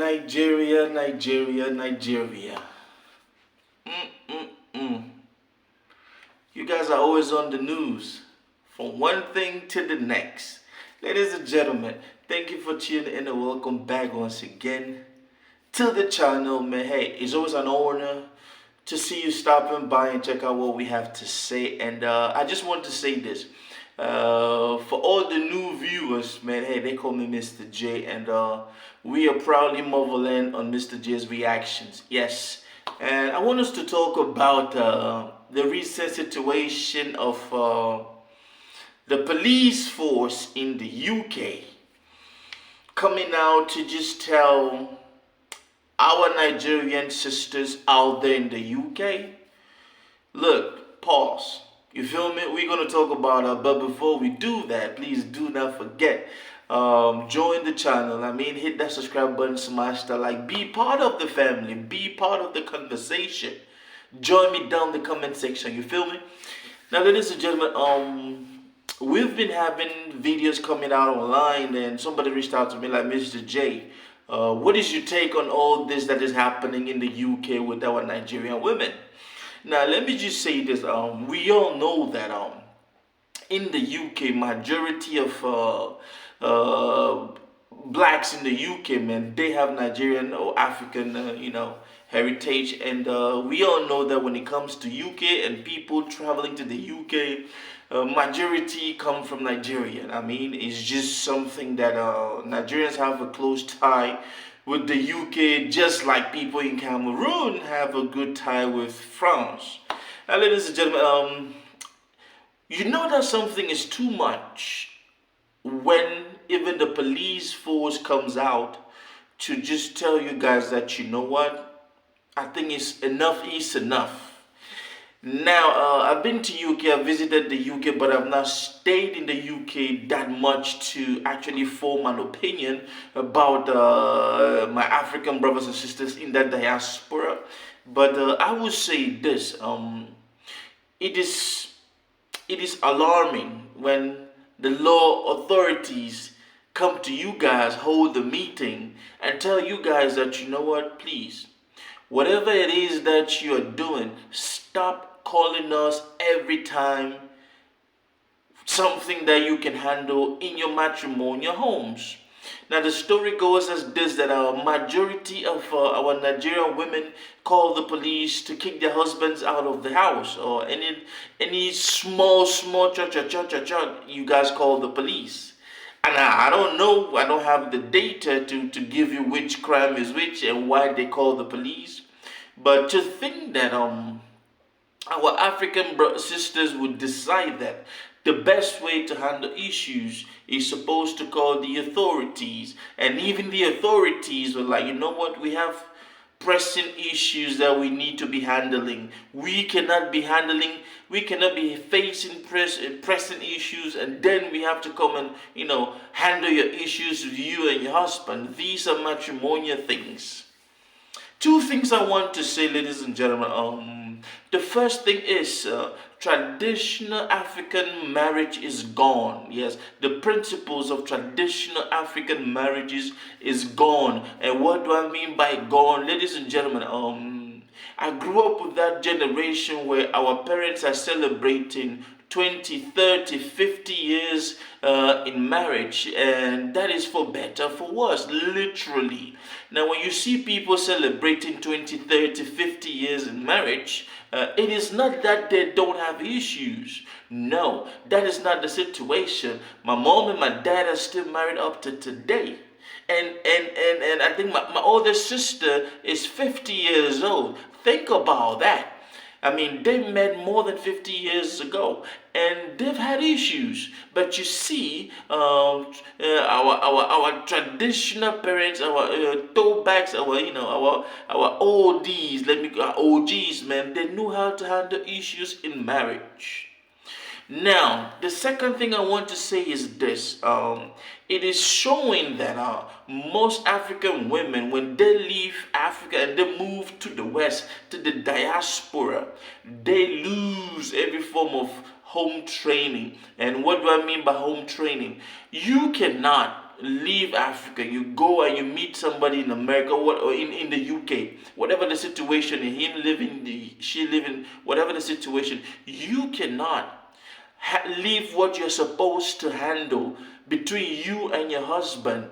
Nigeria, Nigeria, Nigeria. Mm-mm-mm. You guys are always on the news, from one thing to the next. Ladies and gentlemen, thank you for tuning in and welcome back once again to the channel, man. Hey, it's always an honor to see you stopping by and check out what we have to say. And I just want to say this. For all the new viewers, man, hey, they call me Mr. J, and we are proudly marveling on MisterJaay's reactions. Yes, and I want us to talk about the recent situation of the police force in the UK coming out to just tell our Nigerian sisters out there in the UK, look, pause. You feel me? We're going to talk about it, but before we do that, please do not forget, join the channel. Hit that subscribe button, smash that like, be part of the family, be part of the conversation. Join me down the comment section, you feel me? Now, ladies and gentlemen, we've been having videos coming out online, and somebody reached out to me like, Mr. J, what is your take on all this that is happening in the UK with our Nigerian women? Now, let me just say this. We all know that in the UK, majority of blacks in the UK, man, they have Nigerian or African, heritage. And we all know that when it comes to UK and people traveling to the UK, majority come from Nigeria. It's just something that Nigerians have a close tie with the UK, just like people in Cameroon have a good tie with France. Now, ladies and gentlemen, you know that something is too much when even the police force comes out to just tell you guys that, you know what, I think it's enough is enough. Now, I've been to UK, I've visited the UK, but I've not stayed in the UK that much to actually form an opinion about my African brothers and sisters in that diaspora. But I would say this, it is alarming when the law authorities come to you guys, hold the meeting, and tell you guys that, you know what, please, whatever it is that you're doing, stop calling us every time something that you can handle in your matrimonial homes. Now, the story goes as this, that a majority of our Nigerian women call the police to kick their husbands out of the house, or any small cha, you guys call the police. And I don't know, I don't have the data to give you which crime is which and why they call the police. But to think that our African sisters would decide that the best way to handle issues is supposed to call the authorities, and even the authorities were like, you know what, we have pressing issues that we need to be handling. We cannot be facing pressing issues, and then we have to come and, handle your issues with you and your husband. These are matrimonial things. Two things I want to say, ladies and gentlemen. The first thing is traditional African marriage is gone. Yes, the principles of traditional African marriages is gone. And what do I mean by gone, ladies and gentlemen? I grew up with that generation where our parents are celebrating 20, 30, 50 years in marriage, and that is for better, for worse, literally. Now, when you see people celebrating 20, 30, 50 years in marriage, it is not that they don't have issues. No, that is not the situation. My mom and my dad are still married up to today. And I think my older sister is 50 years old. Think about that. They met more than 50 years ago, and they've had issues. But you see, our traditional parents, our throwbacks, our oldies, our OGs, man, they knew how to handle issues in marriage. Now, the second thing I want to say is this. It is showing that most African women, when they leave Africa and they move to the West, to the diaspora, they lose every form of home training. And what do I mean by home training? You cannot leave Africa, you go and you meet somebody in America or in the UK, whatever the situation, him living, she living, whatever the situation, you cannot leave what you're supposed to handle between you and your husband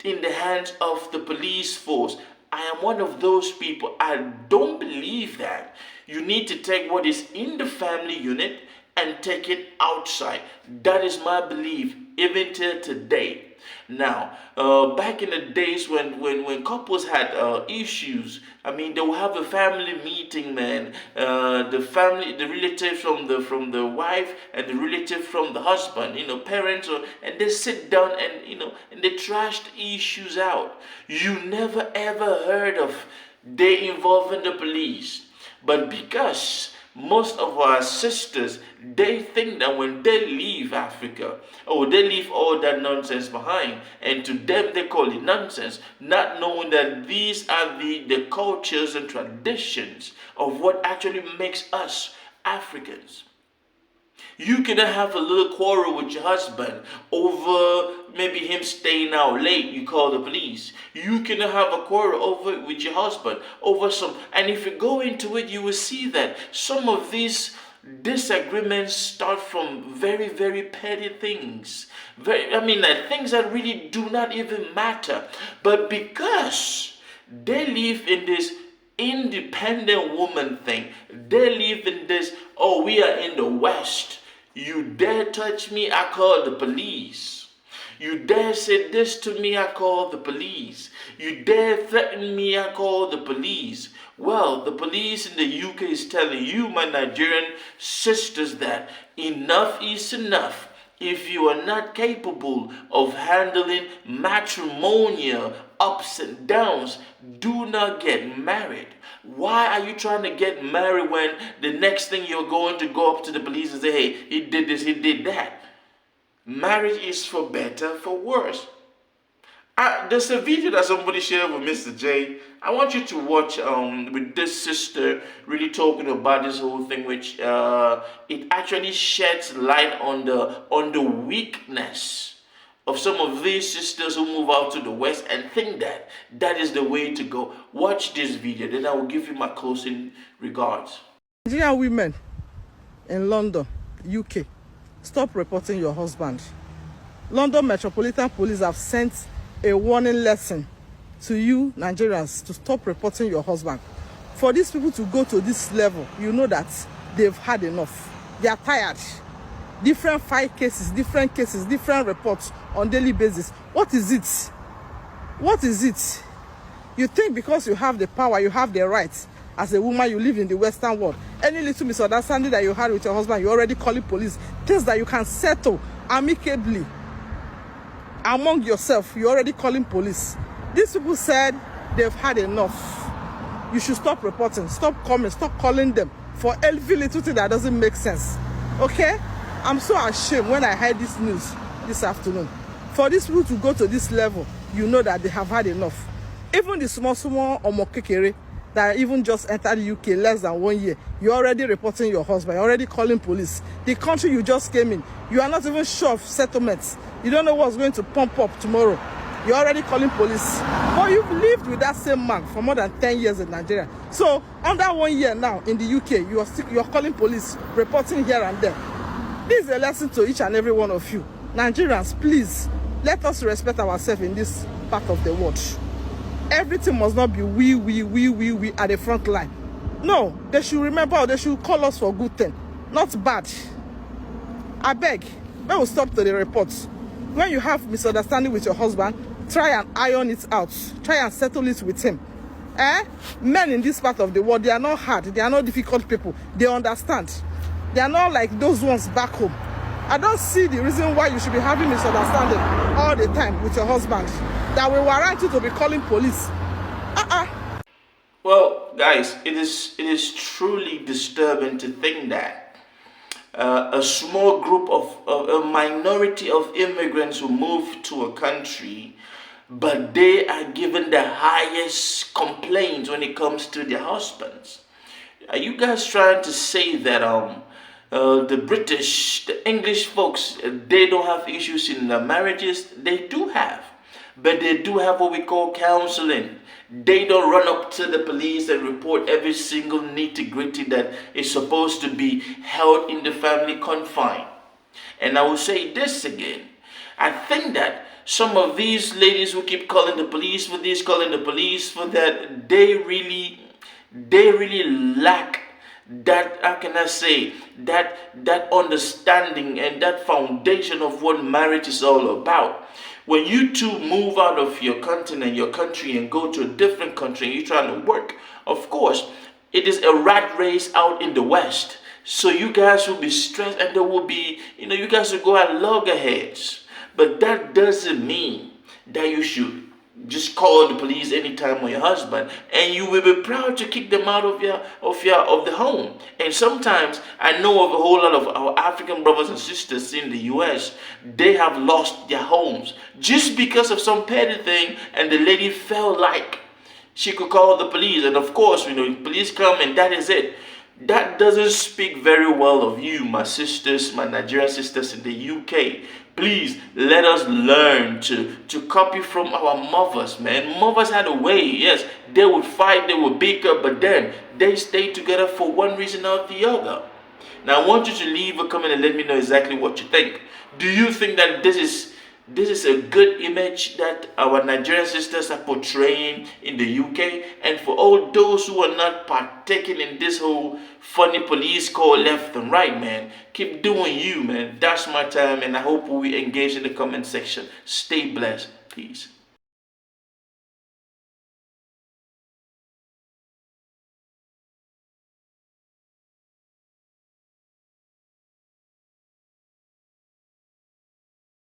in the hands of the police force. I am one of those people. I don't believe that. You need to take what is in the family unit and take it outside. That is my belief, even till today. Now, back in the days when couples had issues, I mean, they will have a family meeting, man. The relative from the wife and the relative from the husband, parents, and they sit down and they trash the issues out. You never ever heard of they involving the police, but because most of our sisters, they think that when they leave Africa, they leave all that nonsense behind, and to them they call it nonsense, not knowing that these are the cultures and traditions of what actually makes us Africans. You can have a little quarrel with your husband over maybe him staying out late. You call the police. You can have a quarrel with your husband over some. And if you go into it, you will see that some of these disagreements start from very, very petty things. Like things that really do not even matter. But because they live in this independent woman thing, they live in this, we are in the West. You dare touch me, I call the police. You dare say this to me, I call the police. You dare threaten me, I call the police. Well, the police in the UK is telling you, my Nigerian sisters, that enough is enough. If you are not capable of handling matrimonial ups and downs, do not get married. Why are you trying to get married when the next thing you're going to go up to the police and say, hey, he did this, he did that? Marriage is for better, for worse. There's a video that somebody shared with MisterJaay. I want you to watch with this sister really talking about this whole thing, which it actually sheds light on the weakness of some of these sisters who move out to the West and think that that is the way to go. Watch this video, then I will give you my closing regards. Nigerian women in London, UK, stop reporting your husband. London Metropolitan Police have sent a warning lesson to you Nigerians to stop reporting your husband. For these people to go to this level, you know that they've had enough. They are tired. Different cases, different reports on daily basis. What is it? What is it? You think because you have the power, you have the rights, as a woman, you live in the Western world, any little misunderstanding that you had with your husband, you're already calling police. Things that you can settle amicably among yourself, you're already calling police. These people said they've had enough. You should stop reporting, stop coming, stop calling them for every little thing that doesn't make sense. Okay? I'm so ashamed when I heard this news this afternoon. For these people to go to this level, you know that they have had enough. Even the small omokekere that even just entered the UK less than 1 year, you're already reporting your husband, you're already calling police. The country you just came in, you are not even sure of settlements. You don't know what's going to pump up tomorrow. You're already calling police. But you've lived with that same man for more than 10 years in Nigeria. So under 1 year now in the UK, you're calling police, reporting here and there. This is a lesson to each and every one of you. Nigerians, please, let us respect ourselves in this part of the world. Everything must not be we at the front line. No, they should remember, they should call us for good thing, not bad. I beg, when we stop to the reports. When you have misunderstanding with your husband, try and iron it out. Try and settle it with him. Men in this part of the world, they are not hard. They are not difficult people. They understand. They are not like those ones back home. I don't see the reason why you should be having misunderstanding all the time with your husband that will warrant you to be calling police. Well, guys, it is truly disturbing to think that a small group of a minority of immigrants who move to a country, but they are given the highest complaints when it comes to their husbands. Are you guys trying to say that the British, the English folks, they don't have issues in their marriages. They do have. But they do have what we call counseling. They don't run up to the police and report every single nitty-gritty that is supposed to be held in the family confine. And I will say this again. I think that some of these ladies who keep calling the police for this, calling the police for that, they really lack that, how can I say, that understanding and that foundation of what marriage is all about. When you two move out of your continent, your country, and go to a different country and you're trying to work, of course, it is a rat race out in the West. So you guys will be stressed and there will be, you guys will go at loggerheads. But that doesn't mean that you should just call the police anytime on your husband, and you will be proud to kick them out of the home. And sometimes I know of a whole lot of our African brothers and sisters in the US, they have lost their homes just because of some petty thing, and the lady felt like she could call the police, and of course, police come and that is it. That doesn't speak very well of you, my sisters, my Nigerian sisters in the UK. Please let us learn to copy from our mothers, man. Mothers had a way. Yes, they would fight, they would bicker, but then they stayed together for one reason or the other. Now I want you to leave a comment and let me know exactly what you think. Do you think that this is a good image that our Nigerian sisters are portraying in the UK? And for all those who are not partaking in this whole funny police call left and right, man, keep doing you, man. That's my time, and I hope we engage in the comment section. Stay blessed. Peace.